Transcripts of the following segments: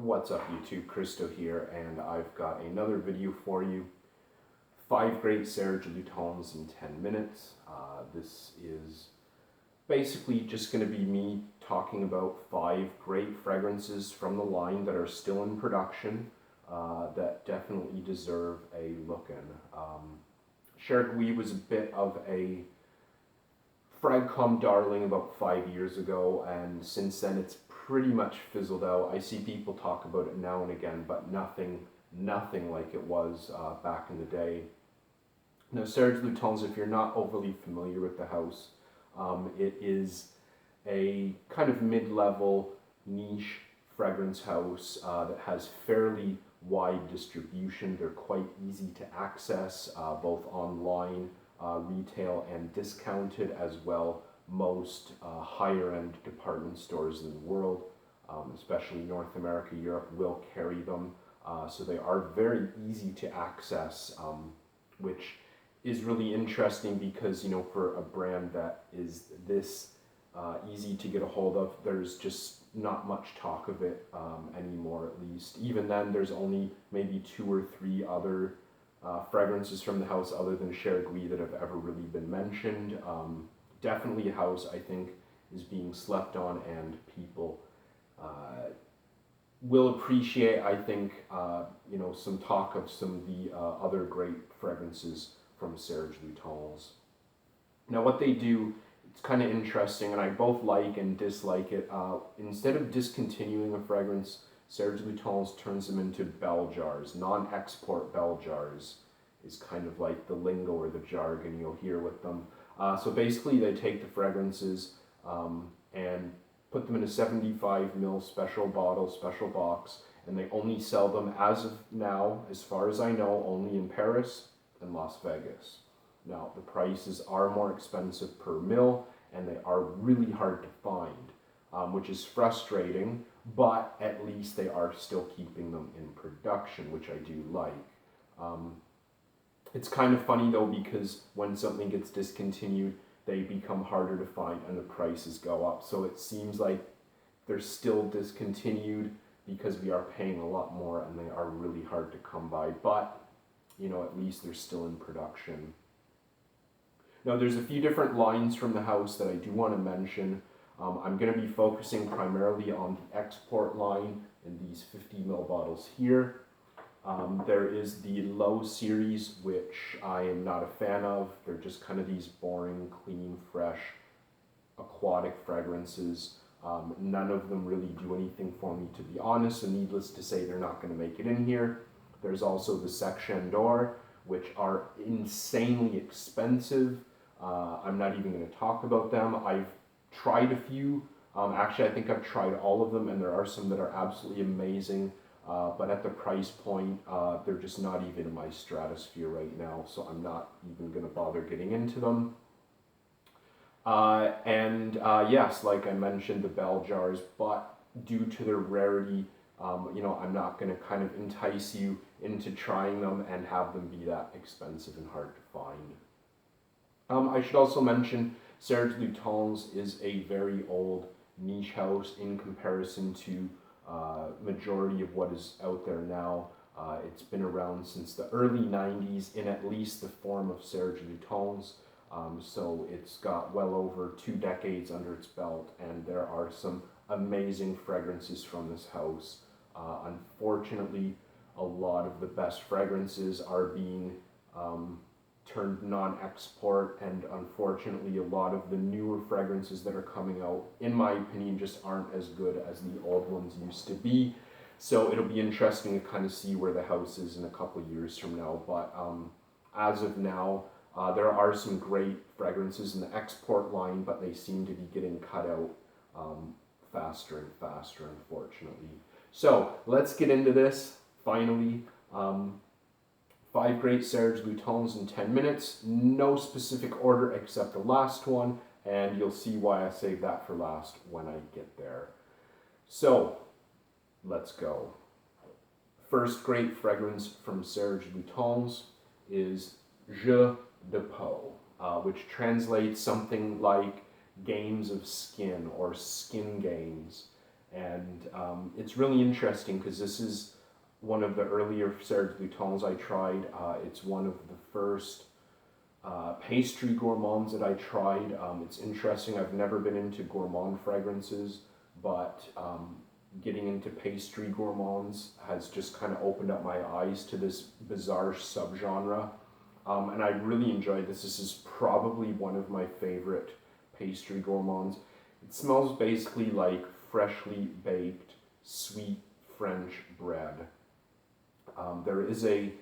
What's up YouTube, Christo here, and I've got another video for you. 5 great Serge Lutens in 10 minutes. This is basically just going to be me talking about 5 great fragrances from the line that are still in production that definitely deserve a look in. Serge Lutens was a bit of a Fragcom darling about 5 years ago, and since then it's pretty much fizzled out. I see people talk about it now and again, but nothing like it was back in the day. Now, Serge Lutens, if you're not overly familiar with the house, it is a kind of mid-level niche fragrance house that has fairly wide distribution. They're quite easy to access, both online, retail, and discounted as well. Most higher-end department stores in the world, especially North America, Europe, will carry them. So they are very easy to access, which is really interesting because, you know, for a brand that is this easy to get a hold of, there's just not much talk of it anymore, at least. Even then, there's only maybe 2 or 3 other fragrances from the house other than Serge Lutens that have ever really been mentioned. Definitely a house I think is being slept on, and people will appreciate, I think, you know, some talk of some of the other great fragrances from Serge Lutens. Now, what they do, it's kind of interesting, and I both like and dislike it. Instead of discontinuing a fragrance, Serge Lutens turns them into bell jars. Non-export bell jars is kind of like the lingo or the jargon you'll hear with them. So basically they take the fragrances and put them in a 75 ml special bottle, special box, and they only sell them as of now, as far as I know, only in Paris and Las Vegas. Now, the prices are more expensive per mil, and they are really hard to find, which is frustrating, but at least they are still keeping them in production, which I do like. It's kind of funny though, because when something gets discontinued, they become harder to find and the prices go up. So it seems like they're still discontinued because we are paying a lot more and they are really hard to come by. But, you know, at least they're still in production. Now, there's a few different lines from the house that I do want to mention. I'm going to be focusing primarily on the export line in these 50 ml bottles here. There is the Low series, which I am not a fan of. They're just kind of these boring, clean, fresh, aquatic fragrances. None of them really do anything for me, to be honest, and needless to say, they're not going to make it in here. There's also the Section d'Or, which are insanely expensive. I'm not even going to talk about them. I've tried a few. Actually, I think I've tried all of them, and there are some that are absolutely amazing. But at the price point, they're just not even in my stratosphere right now, so I'm not even going to bother getting into them. Yes, like I mentioned, the bell jars, but due to their rarity, you know, I'm not going to kind of entice you into trying them and have them be that expensive and hard to find. I should also mention Serge Lutens is a very old niche house in comparison to majority of what is out there now. It's been around since the early 90s in at least the form of Serge Lutens. So it's got well over 2 decades under its belt, and there are some amazing fragrances from this house. Unfortunately, a lot of the best fragrances are being turned non-export, and unfortunately a lot of the newer fragrances that are coming out, in my opinion, just aren't as good as the old ones used to be. So it'll be interesting to kind of see where the house is in a couple of years from now, but as of now, there are some great fragrances in the export line, but they seem to be getting cut out faster and faster, unfortunately. So let's get into this, finally. 5 great Serge Lutens in 10 minutes. No specific order except the last one, and you'll see why I saved that for last when I get there. So, let's go. First great fragrance from Serge Lutens is Jeu de Peau, which translates something like games of skin or skin games. And it's really interesting because this is one of the earlier Serge Lutens I tried. It's one of the first pastry gourmands that I tried. It's interesting, I've never been into gourmand fragrances, but getting into pastry gourmands has just kind of opened up my eyes to this bizarre subgenre. And I really enjoyed this. This is probably one of my favorite pastry gourmands. It smells basically like freshly baked sweet French bread. There is a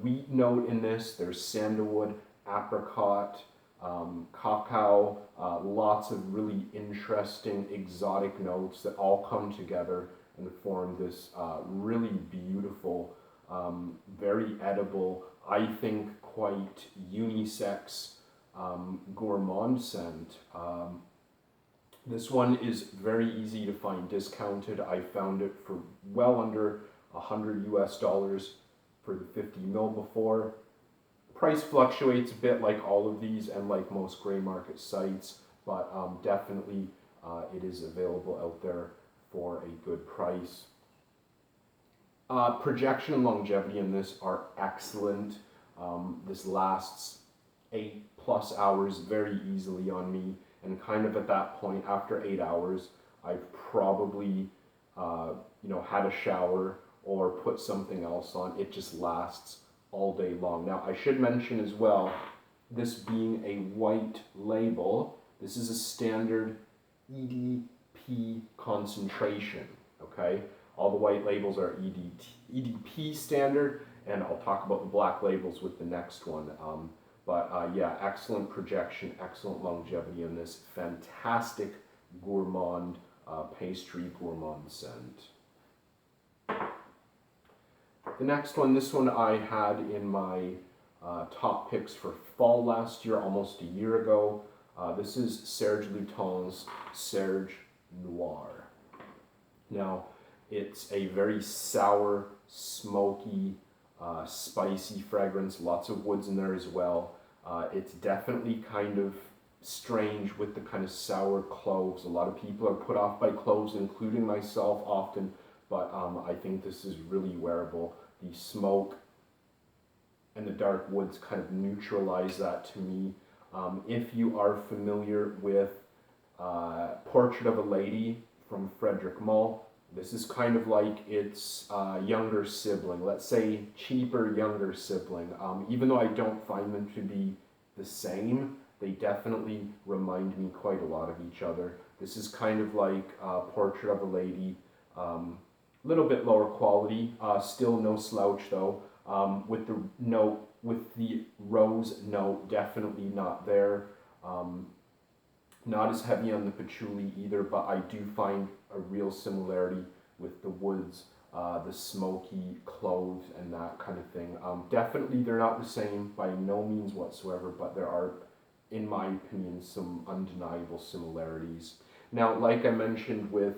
wheat note in this. There's sandalwood, apricot, cacao, lots of really interesting exotic notes that all come together and form this really beautiful, very edible, I think quite unisex gourmand scent. This one is very easy to find discounted. I found it for well under $100 US for the 50 mil before. Price fluctuates a bit like all of these and like most gray market sites, but definitely it is available out there for a good price. Projection and longevity in this are excellent. This lasts 8+ hours very easily on me, and kind of at that point, after 8 hours, I've probably had a shower or put something else on. It just lasts all day long. Now, I should mention as well, this being a white label, this is a standard EDP concentration, okay? All the white labels are EDP standard, and I'll talk about the black labels with the next one. Yeah, excellent projection, excellent longevity in this fantastic gourmand, pastry gourmand scent. The next one, this one I had in my top picks for fall last year, almost a year ago. This is Serge Lutens Serge Noir. Now, it's a very sour, smoky, spicy fragrance, lots of woods in there as well. It's definitely kind of strange with the kind of sour cloves. A lot of people are put off by cloves, including myself often, but I think this is really wearable. The smoke and the dark woods kind of neutralize that to me. If you are familiar with Portrait of a Lady from Frederick Mull, this is kind of like its younger sibling, let's say cheaper younger sibling. Even though I don't find them to be the same, they definitely remind me quite a lot of each other. This is kind of like Portrait of a Lady, little bit lower quality, still no slouch though, with the rose note definitely not there. Not as heavy on the patchouli either, but I do find a real similarity with the woods, the smoky cloves and that kind of thing. Definitely they're not the same by no means whatsoever, but there are, in my opinion, some undeniable similarities. Now, like I mentioned with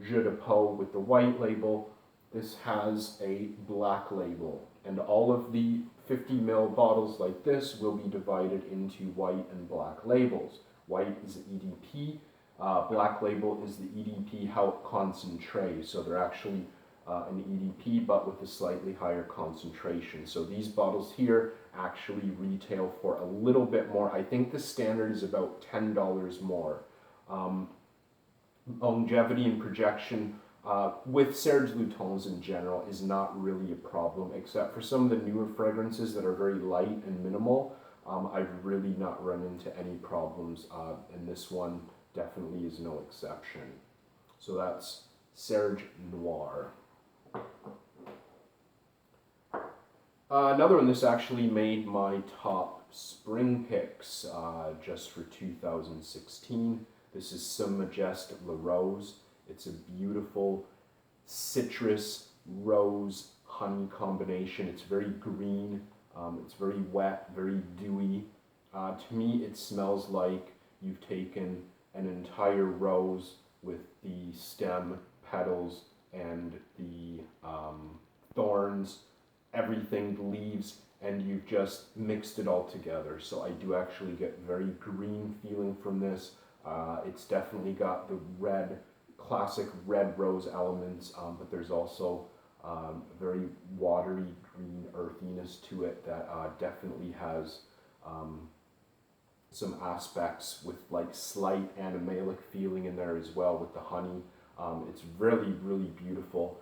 Jeu de Peau with the white label, this has a black label, and all of the 50 ml bottles like this will be divided into white and black labels. White is the EDP, black label is the EDP Haut Concentré, so they're actually an EDP but with a slightly higher concentration. So these bottles here actually retail for a little bit more. I think the standard is about $10 more. Longevity and projection with Serge Lutens in general is not really a problem, except for some of the newer fragrances that are very light and minimal. I've really not run into any problems, and this one definitely is no exception. So that's Serge Noir. Another one, this actually made my top spring picks just for 2016. This is Some Majeste La Rose. It's a beautiful citrus, rose, honey combination. It's very green, it's very wet, very dewy. To me, it smells like you've taken an entire rose with the stem, petals, and the thorns, everything, the leaves, and you've just mixed it all together. So I do actually get very green feeling from this. It's definitely got the red classic red rose elements, but there's also very watery green earthiness to it that definitely has some aspects with like slight animalic feeling in there as well with the honey. It's really, really beautiful.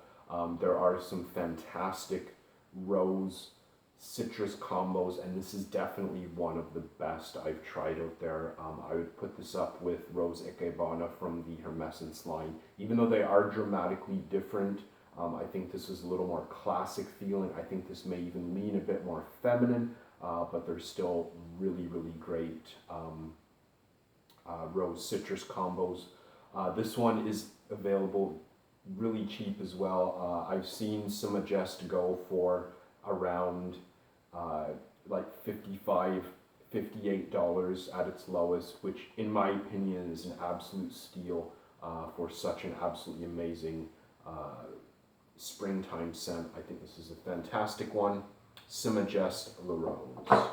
There are some fantastic rose citrus combos, and this is definitely one of the best I've tried out there. I would put this up with Rose Ikebana from the Hermescence line. Even though they are dramatically different, I think this is a little more classic feeling. I think this may even lean a bit more feminine, but they're still really, really great rose citrus combos. This one is available really cheap as well. I've seen some Majest go for around like $55, $58 at its lowest, which in my opinion is an absolute steal for such an absolutely amazing springtime scent. I think this is a fantastic one. Simagest La Rose.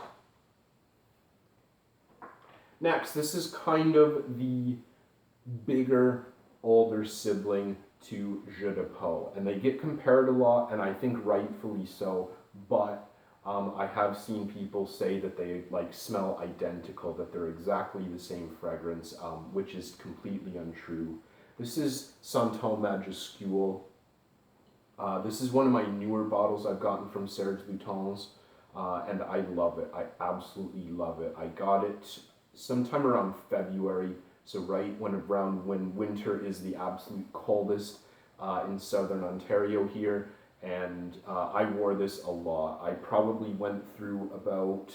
Next, this is kind of the bigger, older sibling to Jeu de Peau, and they get compared a lot, and I think rightfully so, but I have seen people say that they like smell identical, that they're exactly the same fragrance, which is completely untrue. This is Santal Majuscule. This is one of my newer bottles I've gotten from Serge Lutens, and I love it. I absolutely love it. I got it sometime around February, so around when winter is the absolute coldest in southern Ontario here, and I wore this a lot. I probably went through about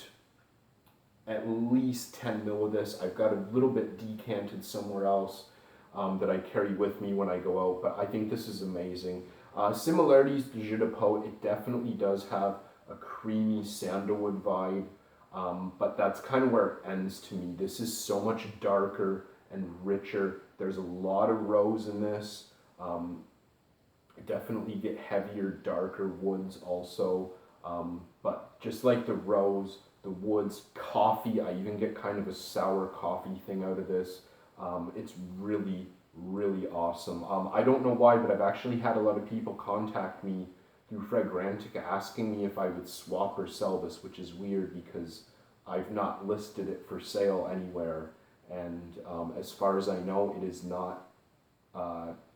at least 10 mil of this. I've got a little bit decanted somewhere else that I carry with me when I go out, but I think this is amazing. Similarities to Jeu de Peau, it definitely does have a creamy sandalwood vibe, but that's kind of where it ends to me. This is so much darker and richer. There's a lot of rose in this. Definitely get heavier, darker woods also, but just like the rose, the woods, coffee, I even get kind of a sour coffee thing out of this. It's really, really awesome. I don't know why, but I've actually had a lot of people contact me through Fragrantica asking me if I would swap or sell this, which is weird because I've not listed it for sale anywhere, and as far as I know, it is not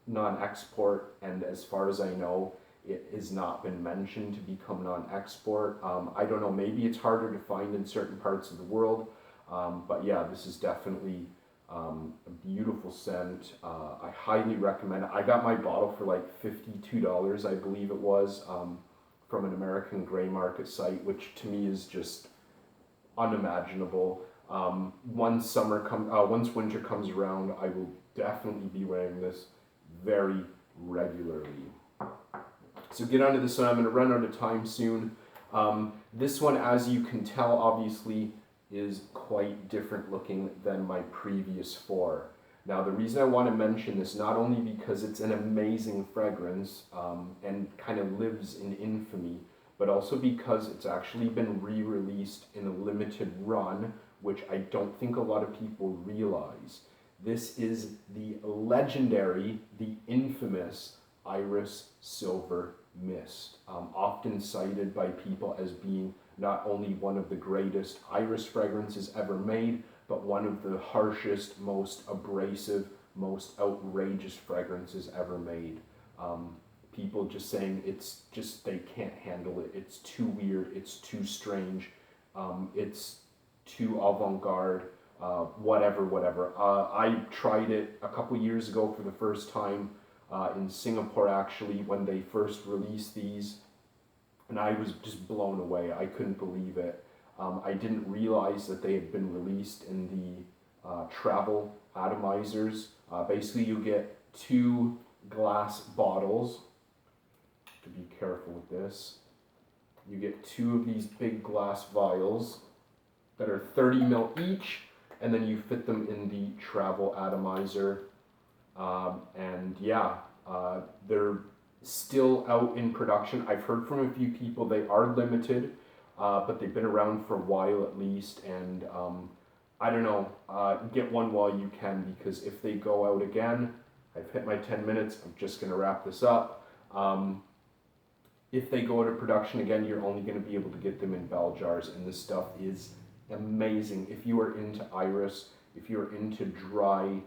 non-export, and as far as I know, it has not been mentioned to become non-export. I don't know, maybe it's harder to find in certain parts of the world, but yeah, this is definitely a beautiful scent. I highly recommend it. I got my bottle for like $52, I believe it was, from an American gray market site, which to me is just unimaginable. Once winter comes around, I will definitely be wearing this very regularly. So get onto this one. I'm going to run out of time soon. This one, as you can tell, obviously is quite different looking than my previous four. Now, the reason I want to mention this, not only because it's an amazing fragrance and kind of lives in infamy, but also because it's actually been re-released in a limited run, which I don't think a lot of people realize. This is the legendary, the infamous Iris Silver Mist, often cited by people as being not only one of the greatest iris fragrances ever made, but one of the harshest, most abrasive, most outrageous fragrances ever made. People just saying it's just, they can't handle it. It's too weird, it's too strange, it's too avant-garde, whatever. I tried it a couple years ago for the first time in Singapore, actually, when they first released these, and I was just blown away. I couldn't believe it. I didn't realize that they had been released in the travel atomizers. Basically, you get 2 glass bottles. To be careful with this. You get 2 of these big glass vials that are 30 ml each, and then you fit them in the travel atomizer. And yeah, they're still out in production. I've heard from a few people they are limited, but they've been around for a while at least, and I don't know, get one while you can, because if they go out again, I've hit my 10 minutes. I'm just going to wrap this up. If they go into production again, you're only going to be able to get them in bell jars, and this stuff is amazing. If you are into iris, if you're into dry,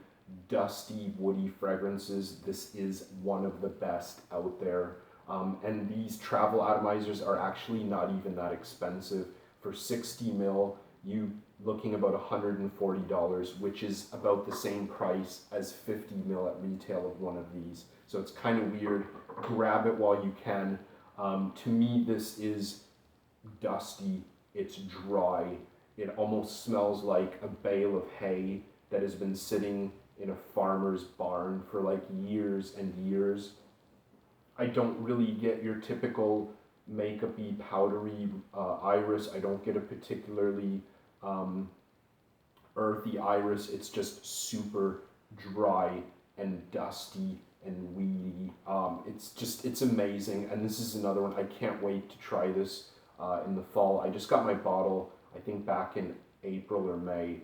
dusty, woody fragrances, this is one of the best out there. And these travel atomizers are actually not even that expensive. For 60 mil, you looking about $140, which is about the same price as 50 mil at retail of one of these. So it's kind of weird. Grab it while you can. To me, this is dusty, it's dry, it almost smells like a bale of hay that has been sitting in a farmer's barn for like years and years. I don't really get your typical makeup-y, powdery iris. I don't get a particularly earthy iris. It's just super dry and dusty and weedy. It's amazing, and this is another one. I can't wait to try this in the fall. I just got my bottle, I think back in April or May,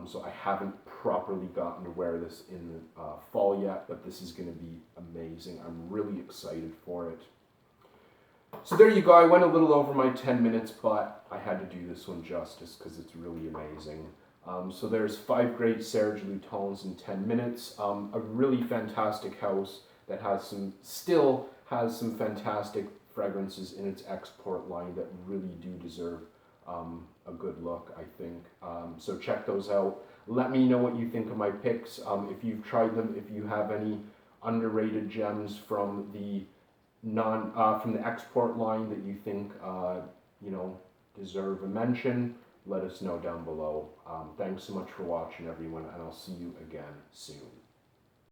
so I haven't properly gotten to wear this in the fall yet, but this is going to be amazing. I'm really excited for it. So there you go. I went a little over my 10 minutes, but I had to do this one justice because it's really amazing. So there's 5 great Serge Lutens in 10 minutes. A really fantastic house that still has some fantastic fragrances in its export line that really do deserve a good look, I think. So check those out. Let me know what you think of my picks. If you've tried them, if you have any underrated gems from the from the export line that you think deserve a mention, let us know down below. Thanks so much for watching, everyone, and I'll see you again soon.